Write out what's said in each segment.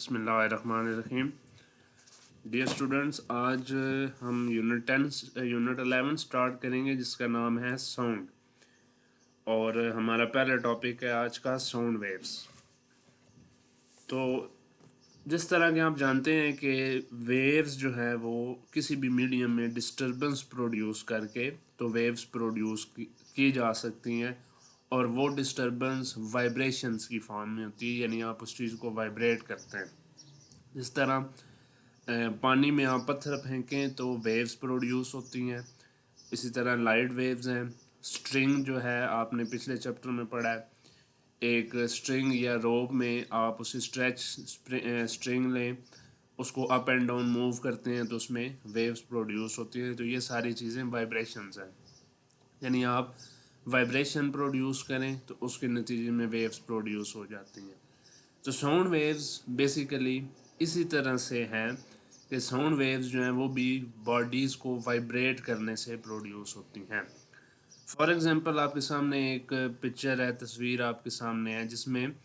बिस्मिल्लाहिर्रहमानिर्रहीम। Dear students, आज हम यूनिट 11 स्टार्ट करेंगे जिसका नाम है साउंड। और हमारा पहला टॉपिक है आज का साउंड वेव्स। तो जिस तरह के आप जानते हैं कि वेव्स जो है वो किसी भी मीडियम में डिस्टरबेंस प्रोड्यूस करके तो वेव्स प्रोड्यूस की जा सकती हैं, और वो डिस्टरबेंस वाइब्रेशंस की फॉर्म में होती है, यानी आप उस चीज़ को वाइब्रेट करते हैं। जिस तरह पानी में आप पत्थर फेंकें तो वेव्स प्रोड्यूस होती हैं। इसी तरह लाइट वेव्स हैं। स्ट्रिंग जो है आपने पिछले चैप्टर में पढ़ा है, एक स्ट्रिंग या रोप में आप उसे स्ट्रेच स्ट्रिंग लें, उसको अप एंड डाउन मूव करते हैं तो उसमें वेव्स प्रोड्यूस होती हैं। तो ये सारी चीज़ें वाइब्रेशंस हैं, यानी आप वाइब्रेशन प्रोड्यूस करें तो उसके नतीजे में वेव्स प्रोड्यूस हो जाती हैं। तो साउंड वेव्स बेसिकली इसी तरह से हैं कि साउंड वेव्स जो हैं वो भी बॉडीज़ को वाइब्रेट करने से प्रोड्यूस होती हैं। फॉर एग्जांपल आपके सामने एक पिक्चर है, तस्वीर आपके सामने है, जिसमें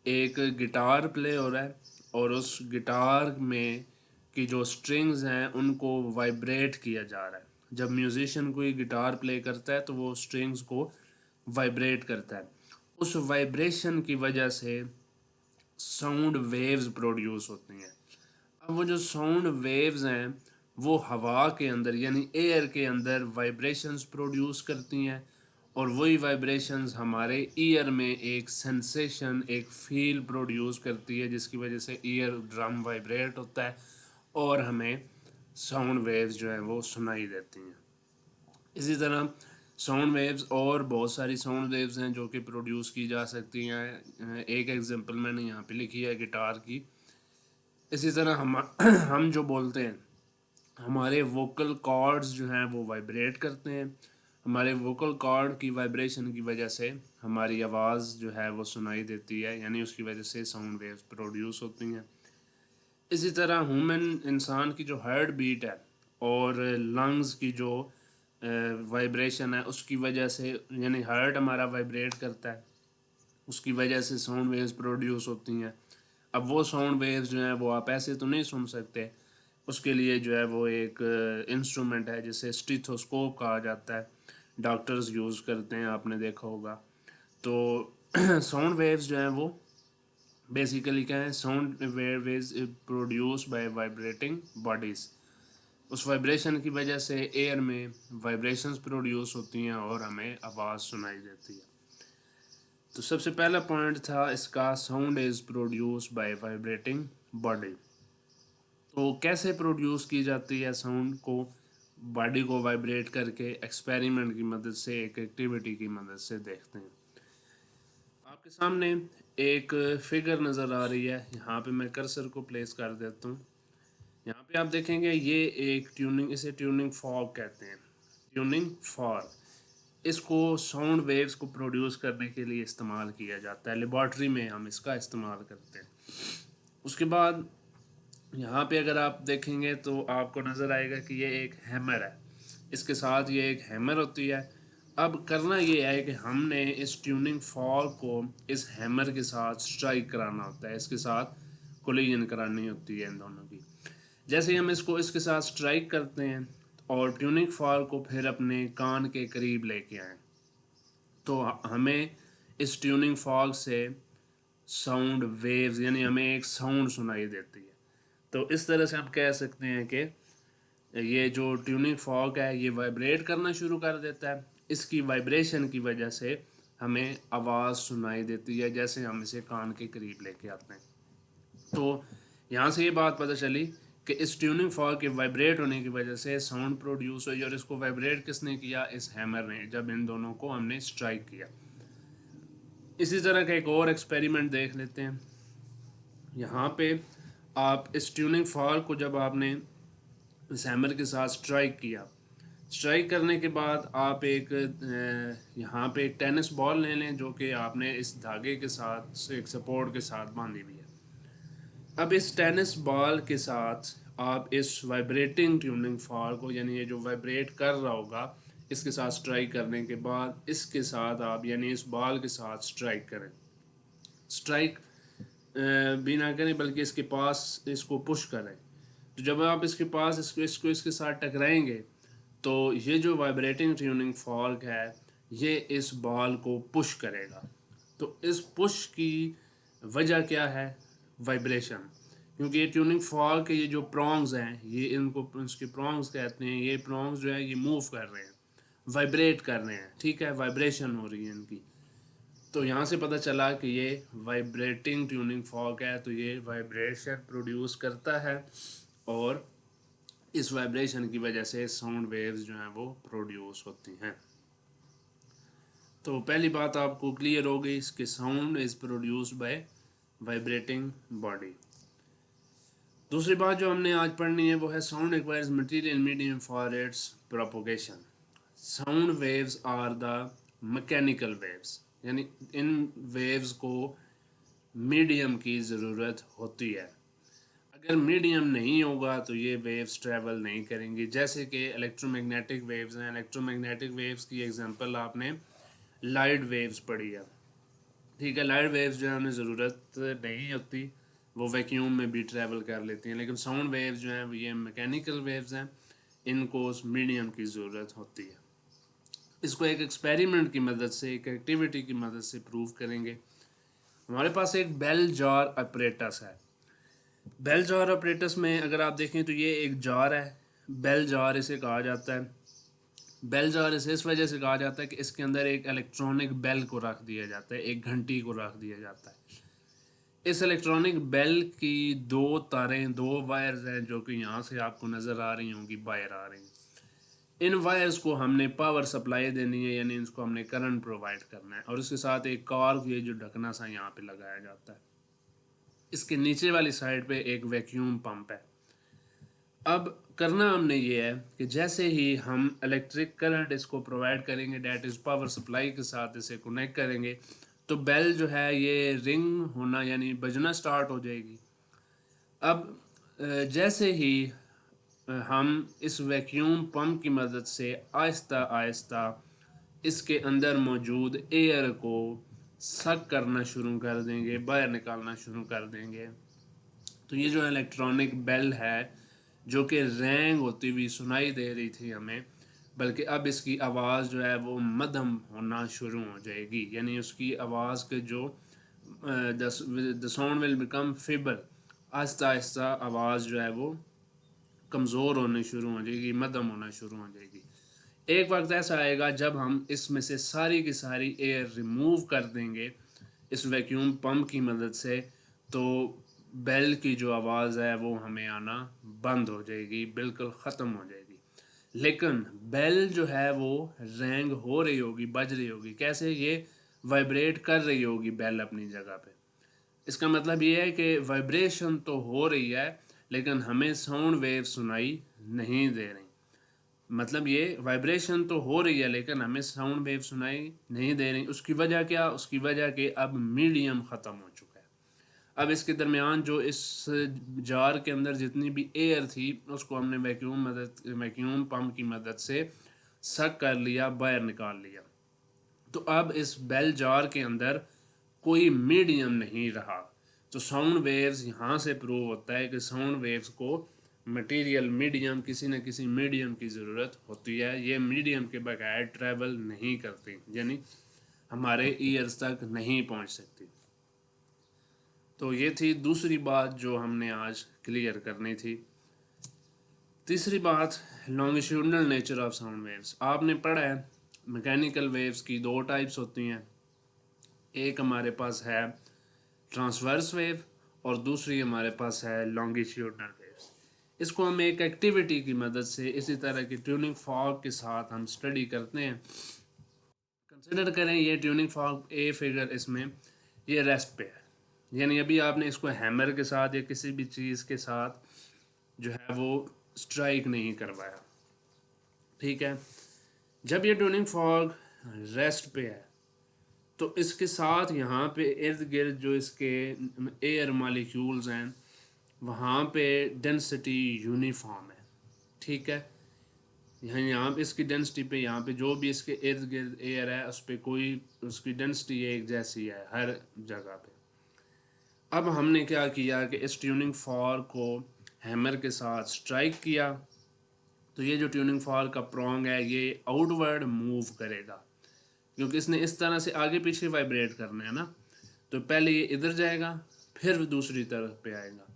एक गिटार प्ले हो रहा है और उस गिटार में की जो स्ट्रिंग्स हैं उनको वाइब्रेट किया जा रहा है। जब म्यूजिशियन कोई गिटार प्ले करता है तो वो स्ट्रिंग्स को वाइब्रेट करता है। उस वाइब्रेशन की वजह से साउंड वेव्स प्रोड्यूस होती हैं। अब वो जो साउंड वेव्स हैं वो हवा के अंदर यानी एयर के अंदर वाइब्रेशंस प्रोड्यूस करती हैं, और वही वाइब्रेशंस हमारे ईयर में एक सेंसेशन, एक फील प्रोड्यूस करती है, जिसकी वजह से ईयर ड्रम वाइब्रेट होता है और हमें साउंड वेव्स जो हैं वो सुनाई देती हैं। इसी तरह साउंड वेव्स और बहुत सारी साउंड वेव्स हैं जो कि प्रोड्यूस की जा सकती हैं। एक एग्जांपल मैंने यहाँ पे लिखी है गिटार की। इसी तरह हम जो बोलते हैं, हमारे वोकल कॉर्ड्स जो हैं वो वाइब्रेट करते हैं। हमारे वोकल कॉर्ड की वाइब्रेशन की वजह से हमारी आवाज़ जो है वो सुनाई देती है, यानी उसकी वजह से साउंड वेव्स प्रोड्यूस होती हैं। इसी तरह ह्यूमन इंसान की जो हार्ट बीट है और लंग्स की जो वाइब्रेशन है उसकी वजह से, यानी हार्ट हमारा वाइब्रेट करता है, उसकी वजह से साउंड वेव्स प्रोड्यूस होती हैं। अब वो साउंड वेव्स जो हैं वो आप ऐसे तो नहीं सुन सकते, उसके लिए जो है वो एक इंस्ट्रूमेंट है जिसे स्टीथोस्कोप कहा जाता है, डॉक्टर्स यूज़ करते हैं, आपने देखा होगा। तो साउंड वेव्स जो हैं वो बेसिकली क्या है, sound waves produce by vibrating bodies. उस वाइब्रेशन की वजह से एयर में वाइब्रेशंस प्रोड्यूस होती हैं और हमें आवाज़ सुनाई देती है। तो सबसे पहला पॉइंट था इसका, sound is produce by vibrating body. तो कैसे प्रोड्यूस की जाती है साउंड को, बॉडी को वाइब्रेट करके एक्सपेरिमेंट की मदद से, एक एक्टिविटी की मदद से देखते हैं। आपके सामने एक फिगर नज़र आ रही है, यहाँ पे मैं कर्सर को प्लेस कर देता हूँ। यहाँ पे आप देखेंगे ये एक ट्यूनिंग, इसे ट्यूनिंग फॉर्क कहते हैं, ट्यूनिंग फॉर्क। इसको साउंड वेव्स को प्रोड्यूस करने के लिए इस्तेमाल किया जाता है, लेबॉर्ट्री में हम इसका इस्तेमाल करते हैं। उसके बाद यहाँ पे अगर आप देखेंगे तो आपको नज़र आएगा कि ये एक हैमर है, इसके साथ ये एक हैमर होती है। अब करना ये है कि हमने इस ट्यूनिंग फॉर्क को इस हैमर के साथ स्ट्राइक कराना होता है, इसके साथ कोलिजन करानी होती है इन दोनों की। जैसे ही हम इसको इसके साथ स्ट्राइक करते हैं और ट्यूनिंग फॉर्क को फिर अपने कान के करीब लेके आए, तो हमें इस ट्यूनिंग फॉर्क से साउंड वेव्स, यानी हमें एक साउंड सुनाई देती है। तो इस तरह से हम कह सकते हैं कि ये जो ट्यूनिंग फॉर्क है ये वाइब्रेट करना शुरू कर देता है। इसकी वाइब्रेशन की वजह से हमें आवाज़ सुनाई देती है जैसे हम इसे कान के करीब लेके आते हैं। तो यहाँ से ये बात पता चली कि इस ट्यूनिंग फॉर्क के वाइब्रेट होने की वजह से साउंड प्रोड्यूस हुई, और इसको वाइब्रेट किसने किया, इस हैमर ने, जब इन दोनों को हमने स्ट्राइक किया। इसी तरह का एक और एक्सपेरिमेंट देख लेते हैं। यहाँ पे आप इस ट्यूनिंग फॉर्क को जब आपने इस हैमर के साथ स्ट्राइक किया, स्ट्राइक करने के बाद आप एक यहाँ पे एक टेनिस बॉल ले लें जो कि आपने इस धागे के साथ एक सपोर्ट के साथ बांधी हुई है। अब इस टेनिस बॉल के साथ आप इस वाइब्रेटिंग ट्यूनिंग फॉर्क को, यानी ये जो वाइब्रेट कर रहा होगा, इसके साथ स्ट्राइक करने के बाद इसके साथ आप, यानी इस बॉल के साथ स्ट्राइक करें। स्ट्राइक भी ना करें, बल्कि इसके पास इसको पुश करें। तो जब आप इसके पास इसको इसके साथ टकराएंगे तो ये जो वाइब्रेटिंग ट्यूनिंग फॉर्क है ये इस बॉल को पुश करेगा। तो इस पुश की वजह क्या है? वाइब्रेशन। क्योंकि ये ट्यूनिंग फॉर्क के ये जो प्रॉन्ग्स हैं, ये इनको इसके प्रॉन्ग्स कहते हैं, ये प्रॉन्ग्स जो है ये मूव कर रहे हैं, वाइब्रेट कर रहे हैं, ठीक है, वाइब्रेशन हो रही है इनकी। तो यहाँ से पता चला कि ये वाइब्रेटिंग ट्यूनिंग फॉर्क है, तो ये वाइब्रेशन प्रोड्यूस करता है और इस वाइब्रेशन की वजह से साउंड वेव्स जो हैं वो प्रोड्यूस होती हैं। तो पहली बात आपको क्लियर हो गई इसके sound is produce by vibrating body. दूसरी बात जो हमने आज पढ़नी है वो है sound requires material medium for its propagation. Sound waves are the mechanical waves, यानी इन वेव्स को मीडियम की ज़रूरत होती है। अगर मीडियम नहीं होगा तो ये वेव्स ट्रैवल नहीं करेंगी। जैसे कि इलेक्ट्रोमैग्नेटिक वेव्स हैं, इलेक्ट्रोमैग्नेटिक वेव्स की एग्जांपल आपने लाइट वेव्स पढ़ी है, ठीक है। लाइट वेव्स जो है उन्हें ज़रूरत नहीं होती, वो वैक्यूम में भी ट्रैवल कर लेती हैं। लेकिन साउंड वेव्स जो हैं ये मैकेनिकल वेव्स हैं, इनको उस मीडियम की ज़रूरत होती है। इसको एक एक्सपेरिमेंट की मदद से, एक एक्टिविटी की मदद से प्रूव करेंगे। हमारे पास एक बेल जार अपरेटस है। बेल जार ऑपरेटस में अगर आप देखें तो ये एक जार है, बेल जार इसे कहा जाता है। बेल जार इसे इस वजह से कहा जाता है कि इसके अंदर एक इलेक्ट्रॉनिक बेल को रख दिया जाता है, एक घंटी को रख दिया जाता है। इस इलेक्ट्रॉनिक बेल की दो तारें, दो वायर्स हैं जो कि यहाँ से आपको नज़र आ रही होंगी, वायर आ रही हैं। इन वायर्स को हमने पावर सप्लाई देनी है, यानी इसको हमने करंट प्रोवाइड करना है, और इसके साथ एक कार ये जो ढकना सा यहाँ पे लगाया जाता है। इसके नीचे वाली साइड पे एक वैक्यूम पंप है। अब करना हमने ये है कि जैसे ही हम इलेक्ट्रिक करंट इसको प्रोवाइड करेंगे, डैट इज़ पावर सप्लाई के साथ इसे कनेक्ट करेंगे, तो बेल जो है ये रिंग होना यानी बजना स्टार्ट हो जाएगी। अब जैसे ही हम इस वैक्यूम पंप की मदद से आहिस्ता आहिस्ता इसके अंदर मौजूद एयर को सक करना शुरू कर देंगे, बाहर निकालना शुरू कर देंगे, तो ये जो इलेक्ट्रॉनिक बेल है जो कि रैंग होती हुई सुनाई दे रही थी हमें, बल्कि अब इसकी आवाज़ जो है वो मध्यम होना शुरू हो जाएगी, यानी उसकी आवाज़ के जो the sound will become feeble. Aahista Aahista आवाज़ जो है वो कमज़ोर होने शुरू हो जाएगी, मध्यम होना शुरू हो जाएगी। एक वक्त ऐसा आएगा जब हम इसमें से सारी की सारी एयर रिमूव कर देंगे इस वैक्यूम पंप की मदद से, तो बेल की जो आवाज़ है वो हमें आना बंद हो जाएगी, बिल्कुल ख़त्म हो जाएगी। लेकिन बेल जो है वो रैंग हो रही होगी, बज रही होगी। कैसे? ये वाइब्रेट कर रही होगी बेल अपनी जगह पे। इसका मतलब ये है कि वाइब्रेशन तो हो रही है लेकिन हमें साउंड वेव सुनाई नहीं दे रही। मतलब ये वाइब्रेशन तो हो रही है लेकिन हमें साउंड वेव सुनाई नहीं दे रही। उसकी वजह क्या? उसकी वजह कि अब मीडियम ख़त्म हो चुका है। अब इसके दरमियान जो इस जार के अंदर जितनी भी एयर थी उसको हमने वैक्यूम पंप की मदद से सक कर लिया, बाहर निकाल लिया। तो अब इस बेल जार के अंदर कोई मीडियम नहीं रहा। तो साउंड वेव्स यहाँ से प्रूव होता है कि साउंड वेव्स को मटेरियल मीडियम, किसी न किसी मीडियम की ज़रूरत होती है। ये मीडियम के बगैर ट्रैवल नहीं करती, यानी हमारे ईयर्स तक नहीं पहुँच सकती। तो ये थी दूसरी बात जो हमने आज क्लियर करनी थी। तीसरी बात, longitudinal nature of sound waves. आपने पढ़ा है मैकेनिकल वेव्स की दो टाइप्स होती हैं। एक हमारे पास है ट्रांसवर्स वेव और दूसरी हमारे पास है लॉन्गिट्यूडनल वेव्स। इसको हम एक एक्टिविटी की मदद से इसी तरह की ट्यूनिंग फॉर्क के साथ हम स्टडी करते हैं। कंसिडर करें ये ट्यूनिंग फॉर्क ए फिगर, इसमें ये रेस्ट पे है, यानी अभी आपने इसको हैमर के साथ या किसी भी चीज़ के साथ जो है वो स्ट्राइक नहीं करवाया, ठीक है। जब ये ट्यूनिंग फॉर्क रेस्ट पे है तो इसके साथ यहाँ पे इर्द गिर्द जो इसके एयर मालिक्यूल्स हैं वहाँ पे डेंसिटी यूनिफॉर्म है, ठीक है। यहाँ पे इसकी डेंसिटी पे, यहाँ पे जो भी इसके इर्द गिर्द एयर है उस पर कोई उसकी डेंसिटी एक जैसी है हर जगह पे। अब हमने क्या किया कि इस ट्यूनिंग फॉर्क को हैमर के साथ स्ट्राइक किया, तो ये जो ट्यूनिंग फॉर्क का प्रोंग है ये आउटवर्ड मूव करेगा, क्योंकि इसने इस तरह से आगे पीछे वाइब्रेट करना है ना। तो पहले ये इधर जाएगा, फिर दूसरी तरफ पे आएगा,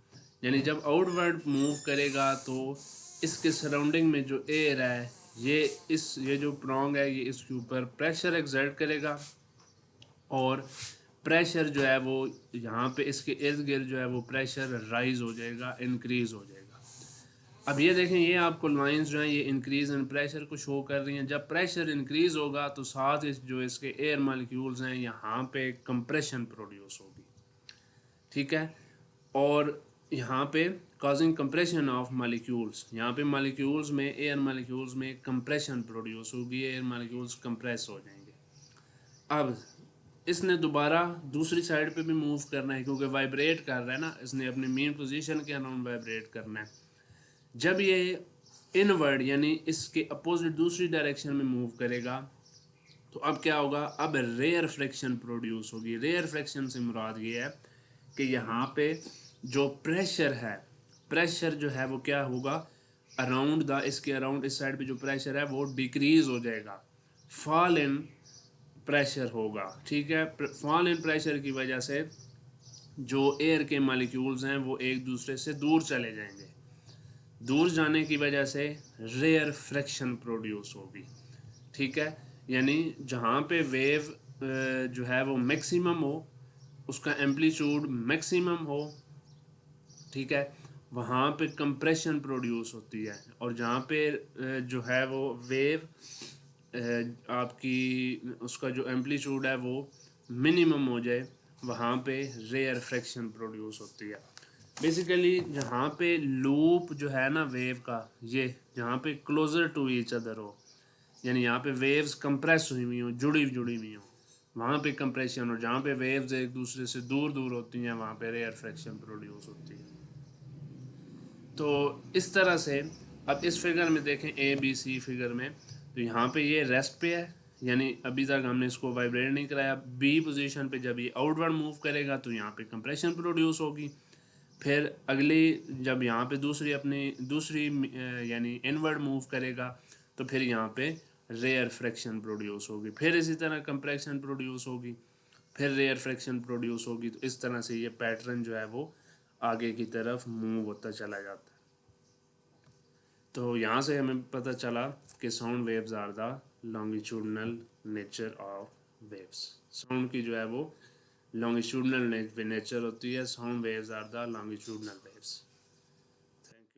यानी जब आउटवर्ड मूव करेगा तो इसके सराउंडिंग में जो एयर है ये जो प्रोंग है ये इसके ऊपर प्रेशर एक्सर्ट करेगा, और प्रेशर जो है वो यहाँ पे इसके इर्द गिर्द जो है वो प्रेशर राइज हो जाएगा, इंक्रीज हो जाएगा। अब ये देखें, ये आपको लाइंस जो हैं ये इंक्रीज इन प्रेशर को शो कर रही हैं। जब प्रेशर इंक्रीज होगा तो साथ जो इसके एयर मालिक्यूल्स हैं यहाँ पे कंप्रेशन प्रोड्यूस होगी, ठीक है। और यहाँ पे काजिंग कंप्रेशन ऑफ मालिक्यूल्स, यहाँ पे मालिक्यूल्स में एयर मालिक्यूल्स में कंप्रेशन प्रोड्यूस होगी, एयर मालिक्यूल्स कंप्रेस हो जाएंगे। अब इसने दोबारा दूसरी साइड पे भी मूव करना है, क्योंकि वाइब्रेट कर रहा है ना, इसने अपनी मेन पोजीशन के अराउंड वाइब्रेट करना है। जब ये इनवर्ड यानी इसके अपोजिट दूसरी डायरेक्शन में मूव करेगा तो अब क्या होगा, अब रेयर फ्रिक्शन प्रोड्यूस होगी। रेयर फ्रिक्शन से मुराद ये है कि यहाँ पे जो प्रेशर है, प्रेशर जो है वो क्या होगा, अराउंड द इसके अराउंड इस साइड पे जो प्रेशर है वो डिक्रीज हो जाएगा, फॉल इन प्रेशर होगा, ठीक है। फॉल इन प्रेशर की वजह से जो एयर के मालिक्यूल्स हैं वो एक दूसरे से दूर चले जाएंगे, दूर जाने की वजह से रेयर फ्रिक्शन प्रोड्यूस होगी, ठीक है। यानी जहाँ पे वेव जो है वो मैक्सिमम हो, उसका एम्पलीट्यूड मैक्सिमम हो, ठीक है, वहाँ पे कंप्रेशन प्रोड्यूस होती है। और जहाँ पे जो है वो वेव आपकी उसका जो एम्पलीट्यूड है वो मिनिमम हो जाए, वहाँ पे रेयर फ्रैक्शन प्रोड्यूस होती है। बेसिकली जहाँ पे लूप जो है ना वेव का, ये जहाँ पे क्लोजर टू ईच अदर हो, यानी यहाँ पे वेव्स कंप्रेस हुई हो, जुड़ी हुई हो, वहाँ पे कंप्रेशन, और जहाँ पे वेव्स एक दूसरे से दूर दूर होती हैं वहाँ पे रेयर फ्रैक्शन प्रोड्यूस होती है। तो इस तरह से अब इस फिगर में देखें, ए बी सी फिगर में, तो यहाँ पे ये रेस्ट पे है, यानी अभी तक हमने इसको वाइब्रेट नहीं कराया। बी पोजीशन पे जब ये आउटवर्ड मूव करेगा तो यहाँ पे कंप्रेशन प्रोड्यूस होगी। फिर अगली जब यहाँ पे दूसरी यानी इनवर्ड मूव करेगा तो फिर यहाँ पे रेयर फ्रैक्शन प्रोड्यूस होगी, फिर इसी तरह कंप्रेशन प्रोड्यूस होगी, फिर रेयर फ्रैक्शन प्रोड्यूस होगी। तो इस तरह से ये पैटर्न जो है वो आगे की तरफ मूव होता चला जाता है। तो यहाँ से हमें पता चला कि sound waves are the longitudinal nature of waves. Sound की जो है वो लॉन्गिट्यूडनल नेचर होती है, sound waves are the longitudinal waves.